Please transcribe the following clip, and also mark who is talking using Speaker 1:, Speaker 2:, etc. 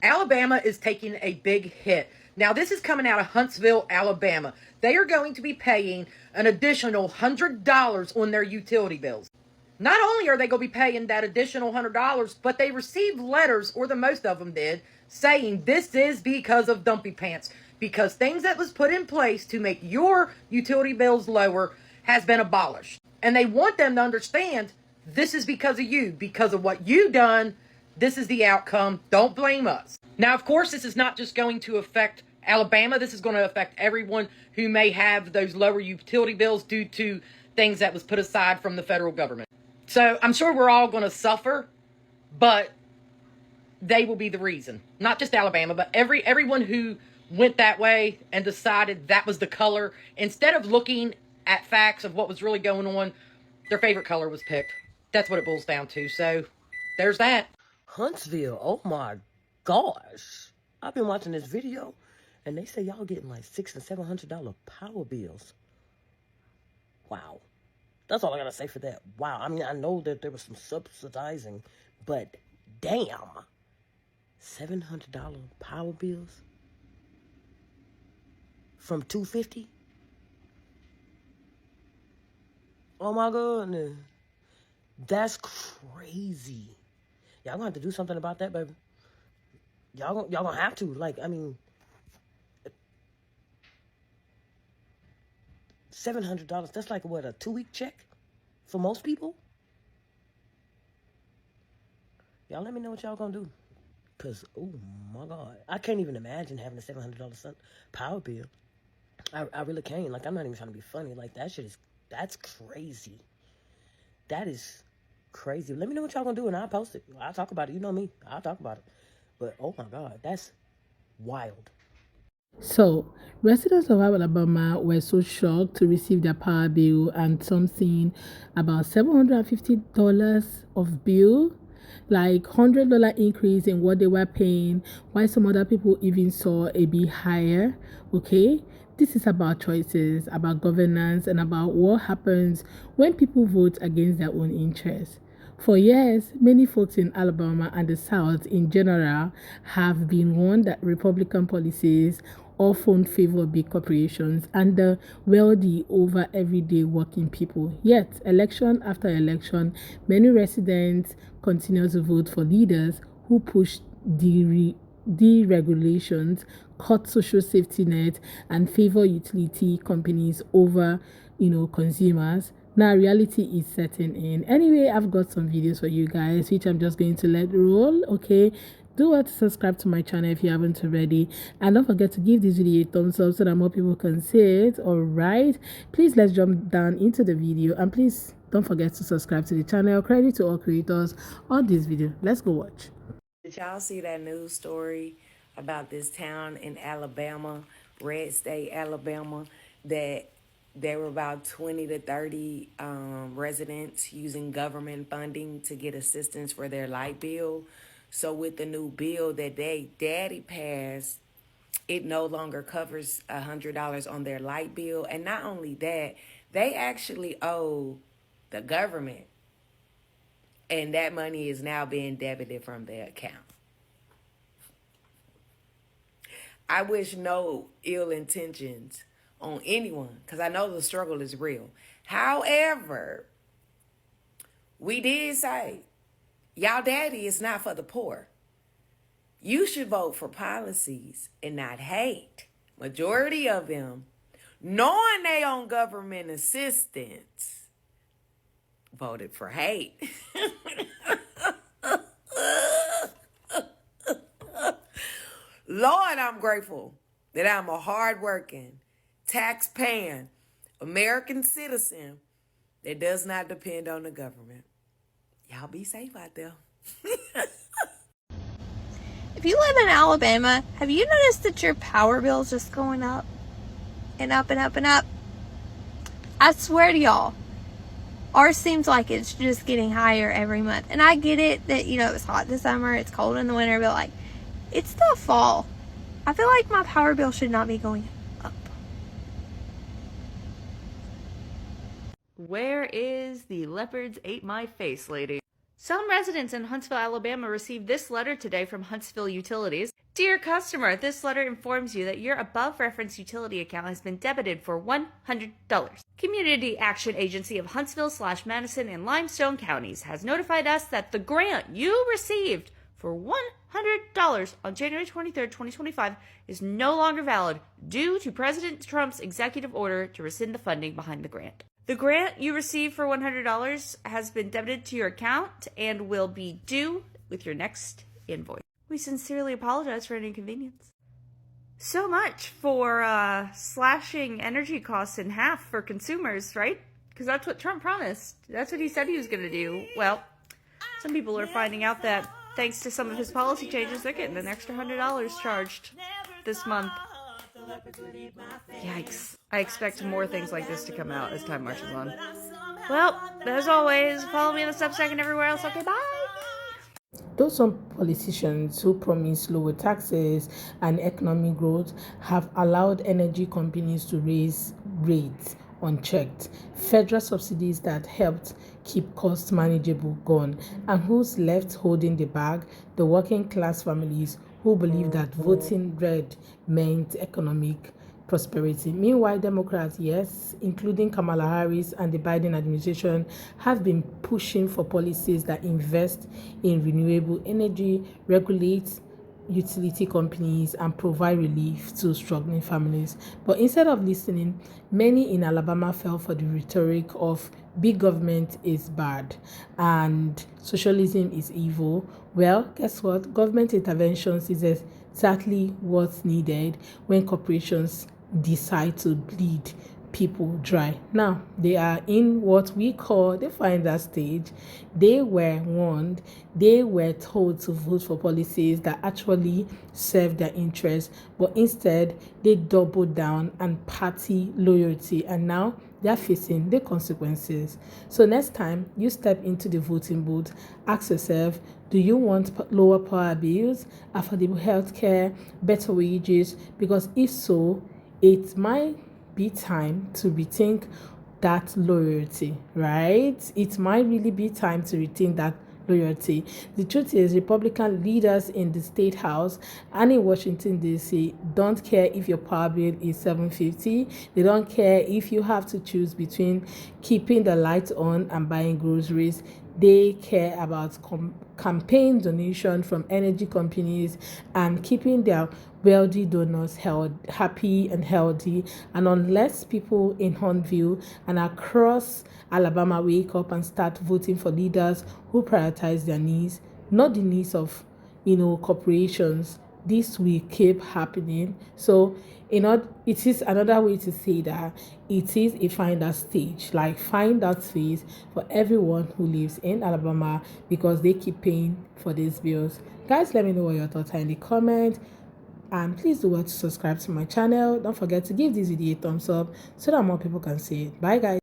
Speaker 1: Alabama is taking a big hit. Now, this is coming out of Huntsville, Alabama. They are going to be paying an additional $100 on their utility bills. Not only are they going to be paying that additional $100, but they received letters, or the most of them did, saying this is because of Dumpy Pants. Because things that was put in place to make your utility bills lower has been abolished. And they want them to understand this is because of you, because of what you done. This is the outcome. Don't blame us. Now, of course, this is not just going to affect Alabama. This is going to affect everyone who may have those lower utility bills due to things that was put aside from the federal government. So I'm sure we're all going to suffer, but they will be the reason. Not just Alabama, but everyone who went that way and decided that was the color. Instead of looking at facts of what was really going on, their favorite color was picked. That's what it boils down to. So there's that.
Speaker 2: Huntsville, oh my gosh. I've been watching this video, and they say y'all getting like $600 and $700 power bills. Wow. That's all I gotta say for that. Wow. I mean, I know that there was some subsidizing, but damn. $700 power bills? From $250? Oh my goodness. That's crazy. Y'all gonna have to do something about that, baby. Y'all gonna have to. Like, I mean, $700. That's like, what, a 2-week check for most people? Y'all let me know what y'all gonna do. Because, oh my God. I can't even imagine having a $700 power bill. I really can't. Like, I'm not even trying to be funny. Like, that's crazy. That is crazy. Let me know what y'all gonna do, and I'll post it. I'll talk about it. You know me. I'll talk about it. But, oh my God, that's wild.
Speaker 3: So, residents of Alabama were so shocked to receive their power bill and something about $750 of bill, like $100 increase in what they were paying, while some other people even saw a bit higher. Okay, this is about choices, about governance, and about what happens when people vote against their own interests. For years, many folks in Alabama and the South in general have been warned that Republican policies often favor big corporations and the wealthy over everyday working people. Yet, election after election, many residents continue to vote for leaders who push deregulations, cut social safety net, and favor utility companies over, consumers. Now, reality is setting in. Anyway, I've got some videos for you guys, which I'm just going to let roll, okay? Do well to subscribe to my channel if you haven't already. And don't forget to give this video a thumbs up so that more people can see it, alright? Please, let's jump down into the video. And please, don't forget to subscribe to the channel. Credit to all creators on this video. Let's go watch.
Speaker 4: Did y'all see that news story about this town in Alabama, red state Alabama, that there were about 20 to 30 residents using government funding to get assistance for their light bill? So with the new bill that daddy passed, it no longer covers $100 on their light bill. And not only that, they actually owe the government. And that money is now being debited from their account. I wish no ill intentions on anyone, because I know the struggle is real. However, we did say, y'all daddy is not for the poor. You should vote for policies and not hate. Majority of them, knowing they on government assistance, voted for hate. Lord, I'm grateful that I'm a hardworking, tax-paying American citizen that does not depend on the government. Y'all be safe out there.
Speaker 5: If you live in Alabama, have you noticed that your power bill is just going up and up and up and up? I swear to y'all, ours seems like it's just getting higher every month. And I get it that, it's hot this summer, it's cold in the winter, but like, it's the fall. I feel like my power bill should not be going up.
Speaker 6: Where is the leopards ate my face lady? Some residents in Huntsville, Alabama received this letter today from Huntsville Utilities. Dear customer, this letter informs you that your above referenced utility account has been debited for $100. Community Action Agency of Huntsville/Madison and Limestone counties has notified us that the grant you received for $100 on January 23rd, 2025 is no longer valid due to President Trump's executive order to rescind the funding behind the grant. The grant you received for $100 has been debited to your account and will be due with your next invoice. We sincerely apologize for any inconvenience. So much for slashing energy costs in half for consumers, right? Because that's what Trump promised. That's what he said he was going to do. Well, some people are finding out that thanks to some of his policy changes, they're getting an extra $100 charged this month. Yikes. I expect more things like this to come out as time marches on. Well, as always, follow me on the Substack and everywhere else. Okay, bye!
Speaker 3: Though some politicians who promise lower taxes and economic growth have allowed energy companies to raise rates unchecked, federal subsidies that helped keep costs manageable gone, and who's left holding the bag? The working class families who believe that voting red meant economic prosperity. Meanwhile, Democrats, yes, including Kamala Harris and the Biden administration, have been pushing for policies that invest in renewable energy, regulate utility companies, and provide relief to struggling families. But instead of listening, many in Alabama fell for the rhetoric of big government is bad and socialism is evil. Well, guess what? Government interventions is exactly what's needed when corporations decide to bleed people dry. Now, they are in what we call the finder stage. They were warned, they were told to vote for policies that actually serve their interests, but instead they doubled down on party loyalty, and now they're facing the consequences. So next time you step into the voting booth, ask yourself, do you want lower power bills, affordable healthcare, better wages? Because if so, it might be time to rethink that loyalty, right? It might really be time to rethink that loyalty. The truth is, Republican leaders in the State House and in Washington, D.C. don't care if your power bill is $7.50. They don't care if you have to choose between keeping the lights on and buying groceries. They care about campaign donation from energy companies and keeping their wealthy donors happy and healthy. And unless people in Huntsville and across Alabama wake up and start voting for leaders who prioritize their needs, not the needs of corporations, this will keep happening. So it is another way to say that it is a finder stage, like find out phase for everyone who lives in Alabama, because they keep paying for these bills. Guys, let me know what your thoughts are in the comment, and please do well to subscribe to my channel. Don't forget to give this video a thumbs up so that more people can see it. Bye guys.